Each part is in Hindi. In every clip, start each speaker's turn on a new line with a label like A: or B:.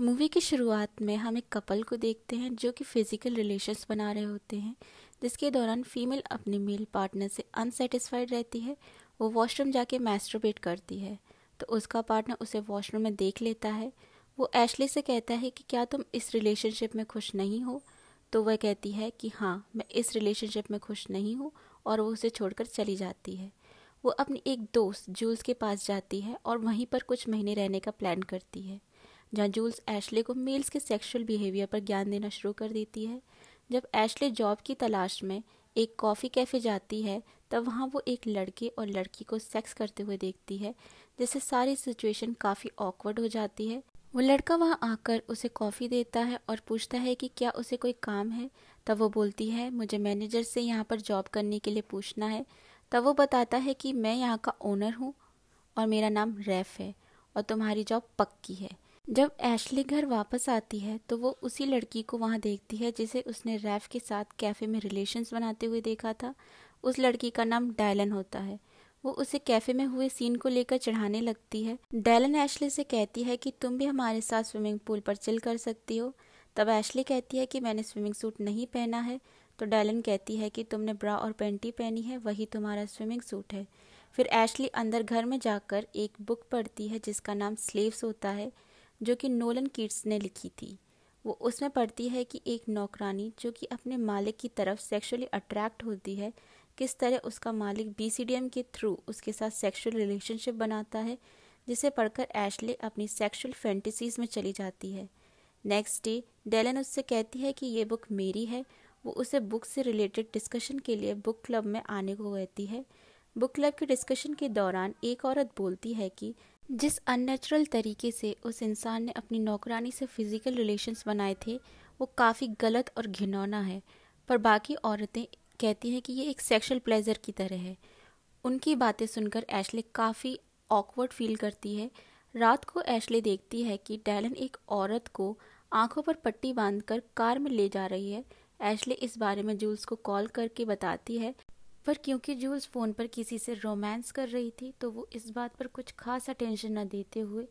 A: मूवी की शुरुआत में हम एक कपल को देखते हैं जो कि फिजिकल रिलेशंस बना रहे होते हैं, जिसके दौरान फीमेल अपने मेल पार्टनर से अनसेटिस्फाइड रहती है। वो वॉशरूम जाके मैस्टरबेट करती है तो उसका पार्टनर उसे वॉशरूम में देख लेता है। वो एशली से कहता है कि क्या तुम इस रिलेशनशिप में खुश नहीं हो। तो वह कहती है कि हाँ, मैं इस रिलेशनशिप में खुश नहीं हूँ, और वो उसे छोड़कर चली जाती है। वो अपनी एक दोस्त जूल्स के पास जाती है और वहीं पर कुछ महीने रहने का प्लान करती है, जहाँ जूल्स एशले को मेल्स के सेक्सुअल बिहेवियर पर ज्ञान देना शुरू कर देती है। जब एशले जॉब की तलाश में एक कॉफ़ी कैफ़े जाती है, तब वहाँ वो एक लड़के और लड़की को सेक्स करते हुए देखती है, जिससे सारी सिचुएशन काफ़ी ऑकवर्ड हो जाती है। वो लड़का वहाँ आकर उसे कॉफ़ी देता है और पूछता है कि क्या उसे कोई काम है। तब वो बोलती है, मुझे मैनेजर से यहाँ पर जॉब करने के लिए पूछना है। तब वो बताता है कि मैं यहाँ का ओनर हूँ और मेरा नाम रैफ है और तुम्हारी जॉब पक्की है। जब एशली घर वापस आती है तो वो उसी लड़की को वहाँ देखती है जिसे उसने रैफ के साथ कैफ़े में रिलेशंस बनाते हुए देखा था। उस लड़की का नाम डायलन होता है। वो उसे कैफ़े में हुए सीन को लेकर चढ़ाने लगती है। डायलन एशली से कहती है कि तुम भी हमारे साथ स्विमिंग पूल पर चिल कर सकती हो। तब एशली कहती है कि मैंने स्विमिंग सूट नहीं पहना है। तो डायलन कहती है कि तुमने ब्रा और पैंटी पहनी है, वही तुम्हारा स्विमिंग सूट है। फिर एशली अंदर घर में जाकर एक बुक पढ़ती है जिसका नाम स्लेव्स होता है, जो कि नोलन कीट्स ने लिखी थी। वो उसमें पढ़ती है कि एक नौकरानी जो कि अपने मालिक की तरफ सेक्सुअली अट्रैक्ट होती है, किस तरह उसका मालिक बीसीडीएम के थ्रू उसके साथ सेक्सुअल रिलेशनशिप बनाता है, जिसे पढ़कर एशले अपनी सेक्सुअल फैंटेसीज में चली जाती है। नेक्स्ट डे डेलन उससे कहती है कि ये बुक मेरी है। वो उसे बुक से रिलेटेड डिस्कशन के लिए बुक क्लब में आने को कहती है। बुक क्लब के डिस्कशन के दौरान एक औरत बोलती है कि जिस अननेचुरल तरीके से उस इंसान ने अपनी नौकरानी से फिजिकल रिलेशंस बनाए थे, वो काफ़ी गलत और घिनौना है। पर बाकी औरतें कहती हैं कि ये एक सेक्सुअल प्लेजर की तरह है। उनकी बातें सुनकर एशले काफ़ी ऑकवर्ड फील करती है। रात को एशले देखती है कि डैलन एक औरत को आंखों पर पट्टी बांधकर कार में ले जा रही है। एशले इस बारे में जूल्स को कॉल करके बताती है, पर क्योंकि जूल्स फ़ोन पर किसी से रोमांस कर रही थी तो वो इस बात पर कुछ खास अटेंशन न देते हुए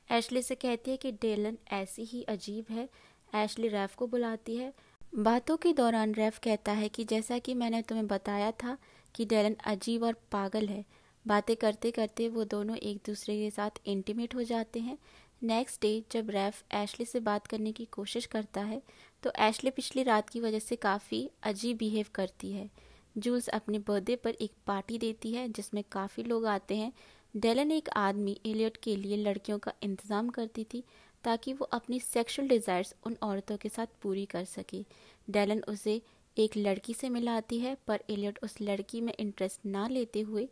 A: एशले से कहती है कि डेलन ऐसी ही अजीब है। एशले रैफ को बुलाती है। बातों के दौरान रैफ कहता है कि जैसा कि मैंने तुम्हें बताया था कि डेलन अजीब और पागल है। बातें करते करते वो दोनों एक दूसरे के साथ इंटीमेट हो जाते हैं। नेक्स्ट डे जब रैफ एशले से बात करने की कोशिश करता है तो एशले पिछली रात की वजह से काफ़ी अजीब बिहेव करती है। जूल्स अपने बर्थडे पर एक पार्टी देती है जिसमें काफ़ी लोग आते हैं। डेलन एक आदमी एलियट के लिए लड़कियों का इंतज़ाम करती थी ताकि वो अपनी सेक्सुअल डिज़ायर्स उन औरतों के साथ पूरी कर सके। डेलन उसे एक लड़की से मिलाती है, पर एलियट उस लड़की में इंटरेस्ट ना लेते हुए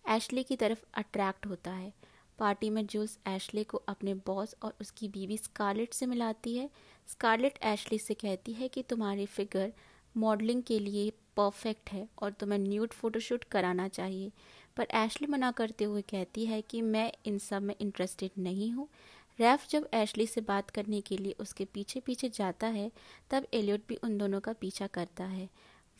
A: एशले की तरफ अट्रैक्ट होता है। पार्टी में जूल्स एशले को अपने बॉस और उसकी बीवी स्कारलेट से मिलाती है। स्कारलेट एशले से कहती है कि तुम्हारी फिगर मॉडलिंग के लिए परफेक्ट है और तुम्हें न्यूड फोटोशूट कराना चाहिए। पर एशली मना करते हुए कहती है कि मैं इन सब में इंटरेस्टेड नहीं हूँ। रैफ जब एशली से बात करने के लिए उसके पीछे पीछे जाता है, तब एलियट भी उन दोनों का पीछा करता है।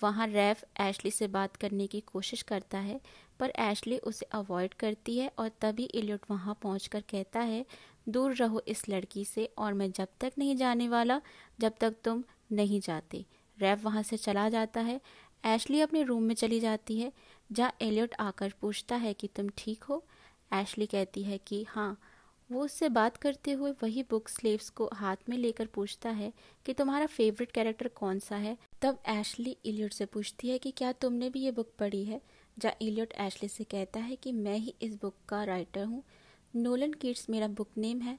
A: वहाँ रैफ एशली से बात करने की कोशिश करता है, पर एशली उसे अवॉइड करती है और तभी एलियट वहाँ पहुँचकर कहता है, दूर रहो इस लड़की से, और मैं जब तक नहीं जाने वाला जब तक तुम नहीं जाते। रैफ वहाँ से चला जाता है। एशली अपने रूम में चली जाती है, जहाँ एलियट आकर पूछता है कि तुम ठीक हो। एशली कहती है कि हाँ। वो उससे बात करते हुए वही बुक स्लेव्स को हाथ में लेकर पूछता है कि तुम्हारा फेवरेट कैरेक्टर कौन सा है। तब एशली एलियट से पूछती है कि क्या तुमने भी ये बुक पढ़ी है, जहाँ एलियट एशली से कहता है कि मैं ही इस बुक का राइटर हूँ। नोलन कीट्स मेरा बुक नेम है।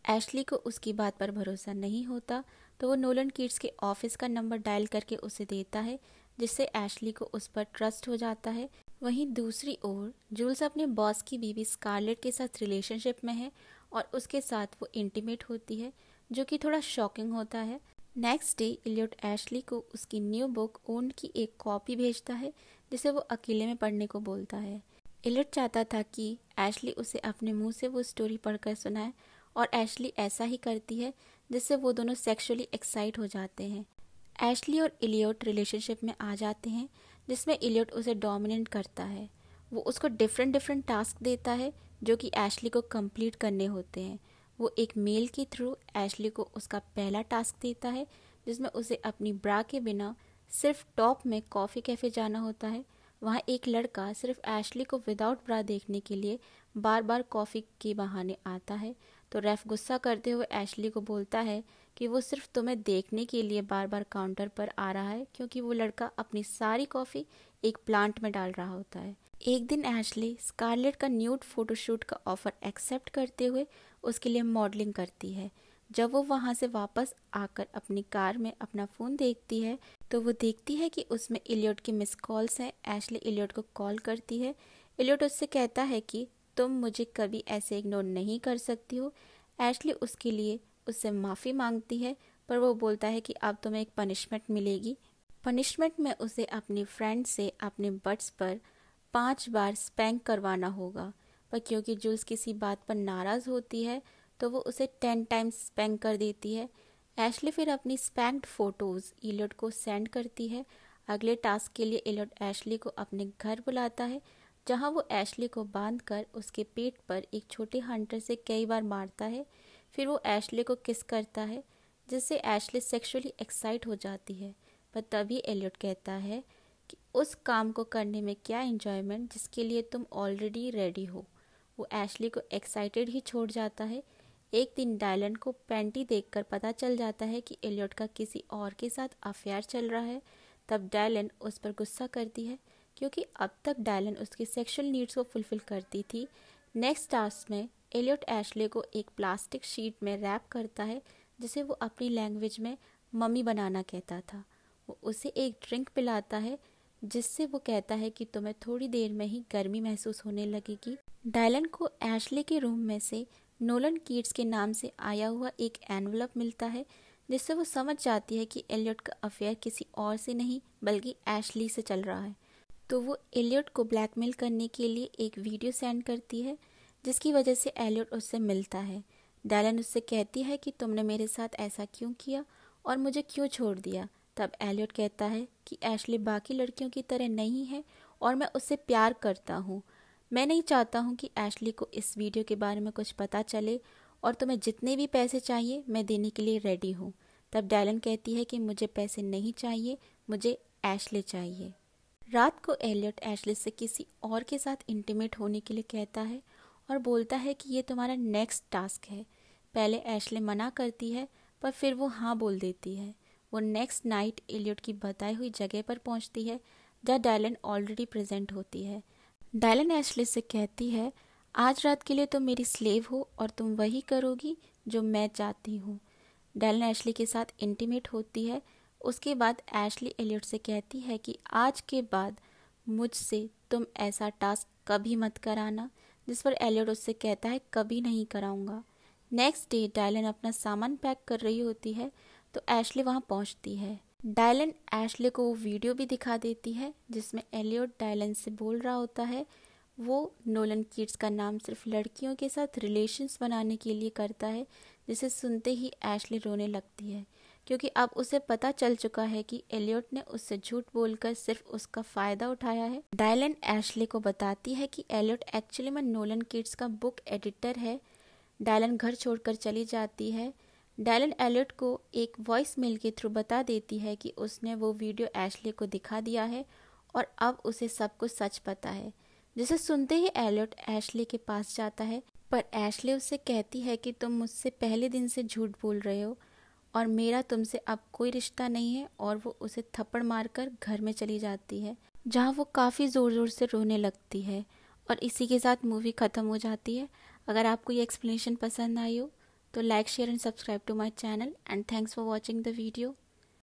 A: एशली को उसकी बात पर भरोसा नहीं होता, तो वो नोलन कीट्स के ऑफिस का नंबर डायल करके उसे देता है, जिससे एशली को उस पर ट्रस्ट हो जाता है। वहीं दूसरी ओर जूल्स अपने बॉस की बीवी स्कारलेट के साथ रिलेशनशिप में है और उसके साथ वो इंटीमेट होती है, जो कि थोड़ा शॉकिंग होता है। नेक्स्ट डे एलियट एशली को उसकी न्यू बुक ओन की एक कॉपी भेजता है, जिसे वो अकेले में पढ़ने को बोलता है। एलियट चाहता था कि एशली उसे अपने मुंह से वो स्टोरी पढ़कर सुनाए, और एशली ऐसा ही करती है, जिससे वो दोनों सेक्सुअली एक्साइट हो जाते हैं। एशली और एलियट रिलेशनशिप में आ जाते हैं, जिसमें एलियट उसे डोमिनेट करता है। वो उसको डिफरेंट टास्क देता है जो कि एशली को कंप्लीट करने होते हैं। वो एक मेल के थ्रू एशली को उसका पहला टास्क देता है, जिसमें उसे अपनी ब्रा के बिना सिर्फ टॉप में कॉफ़ी कैफ़े जाना होता है। वहाँ एक लड़का सिर्फ एशली को विदाउट ब्रा देखने के लिए बार बार कॉफ़ी के बहाने आता है। तो रेफ गुस्सा करते हुए एशली को बोलता है कि वो सिर्फ तुम्हें देखने के लिए बार बार काउंटर पर आ रहा है, क्योंकि वो लड़का अपनी सारी कॉफ़ी एक प्लांट में डाल रहा होता है। एक दिन एशली स्कारलेट का न्यूड फोटोशूट का ऑफ़र एक्सेप्ट करते हुए उसके लिए मॉडलिंग करती है। जब वो वहाँ से वापस आकर अपनी कार में अपना फ़ोन देखती है तो वो देखती है कि उसमें इलियट की मिस कॉल्स हैं। एशली इलियट को कॉल करती है। इलियट उससे कहता है कि तुम मुझे कभी ऐसे इग्नोर नहीं कर सकती हो। एशली उसके लिए उससे माफ़ी मांगती है, पर वो बोलता है कि अब तुम्हें एक पनिशमेंट मिलेगी। पनिशमेंट में उसे अपनी फ्रेंड से अपने बट्स पर 5 बार स्पैंक करवाना होगा, पर क्योंकि जूल्स किसी बात पर नाराज़ होती है तो वो उसे 10 टाइम्स स्पैंक कर देती है। एशली फिर अपनी स्पैंक्ड फ़ोटोज़ इलियट को सेंड करती है। अगले टास्क के लिए इलियट एशली को अपने घर बुलाता है, जहां वो एशली को बांधकर उसके पेट पर एक छोटे हंटर से कई बार मारता है। फिर वो एशली को किस करता है, जिससे एशली सेक्सुअली एक्साइट हो जाती है। पर तभी एलियट कहता है कि उस काम को करने में क्या एंजॉयमेंट जिसके लिए तुम ऑलरेडी रेडी हो। वो एशली को एक्साइटेड ही छोड़ जाता है। एक दिन डायलन को पैंटी देखकर पता चल जाता है कि एलियट का किसी और के साथ अफेयर चल रहा है। तब डायलन उस पर गुस्सा करती है, क्योंकि अब तक डायलन उसकी सेक्सुअल नीड्स को फुलफिल करती थी। नेक्स्ट टास्क में एलियट एशले को एक प्लास्टिक शीट में रैप करता है, जिसे वो अपनी लैंग्वेज में मम्मी बनाना कहता था। वो उसे एक ड्रिंक पिलाता है, जिससे वो कहता है कि तुम्हें थोड़ी देर में ही गर्मी महसूस होने लगेगी। डायलन को एशले के रूम में से नोलन कीट्स के नाम से आया हुआ एक एनवलप मिलता है, जिससे वो समझ जाती है कि एलियट का अफेयर किसी और से नहीं बल्कि एशली से चल रहा है। तो वो एलियट को ब्लैकमेल करने के लिए एक वीडियो सेंड करती है, जिसकी वजह से एलियट उससे मिलता है। डायलन उससे कहती है कि तुमने मेरे साथ ऐसा क्यों किया और मुझे क्यों छोड़ दिया। तब एलियट कहता है कि एशली बाकी लड़कियों की तरह नहीं है और मैं उससे प्यार करता हूँ। मैं नहीं चाहता हूँ कि एशली को इस वीडियो के बारे में कुछ पता चले, और तुम्हें जितने भी पैसे चाहिए मैं देने के लिए रेडी हूँ। तब डायलन कहती है कि मुझे पैसे नहीं चाहिए, मुझे एशले चाहिए। रात को एलियट एशले से किसी और के साथ इंटीमेट होने के लिए कहता है और बोलता है कि ये तुम्हारा नेक्स्ट टास्क है। पहले एशले मना करती है, पर फिर वो हाँ बोल देती है। वो नेक्स्ट नाइट एलियट की बताई हुई जगह पर पहुंचती है, जहाँ डायलन ऑलरेडी प्रेजेंट होती है। डायलन एशले से कहती है, आज रात के लिए तुम मेरी स्लेव हो और तुम वही करोगी जो मैं चाहती हूँ। डायलन एशली के साथ इंटीमेट होती है। उसके बाद एशली एलियट से कहती है कि आज के बाद मुझसे तुम ऐसा टास्क कभी मत कराना, जिस पर एलियट उससे कहता है कभी नहीं कराऊंगा। नेक्स्ट डे डायलन अपना सामान पैक कर रही होती है तो एशली वहाँ पहुँचती है। डायलन एशले को वो वीडियो भी दिखा देती है, जिसमें एलियट डायलन से बोल रहा होता है वो नोलन कीट्स का नाम सिर्फ लड़कियों के साथ रिलेशंस बनाने के लिए करता है, जिसे सुनते ही एशले रोने लगती है, क्योंकि अब उसे पता चल चुका है कि एलियट ने उससे झूठ बोलकर सिर्फ उसका फ़ायदा उठाया है। डायलन एशले को बताती है कि एलियट एक्चुअली में नोलन कीट्स का बुक एडिटर है। डायलन घर छोड़कर चली जाती है। डायलन एलियट को एक वॉइस मेल के थ्रू बता देती है कि उसने वो वीडियो एशले को दिखा दिया है और अब उसे सब कुछ सच पता है, जिसे सुनते ही एलियट एशले के पास जाता है। पर एशले उससे कहती है कि तुम मुझसे पहले दिन से झूठ बोल रहे हो और मेरा तुमसे अब कोई रिश्ता नहीं है, और वो उसे थप्पड़ मारकर घर में चली जाती है, जहाँ वो काफ़ी ज़ोर ज़ोर से रोने लगती है। और इसी के साथ मूवी ख़त्म हो जाती है। अगर आपको ये एक्सप्लेनेशन पसंद आई हो तो like, share and subscribe to my channel, and thanks for watching the video.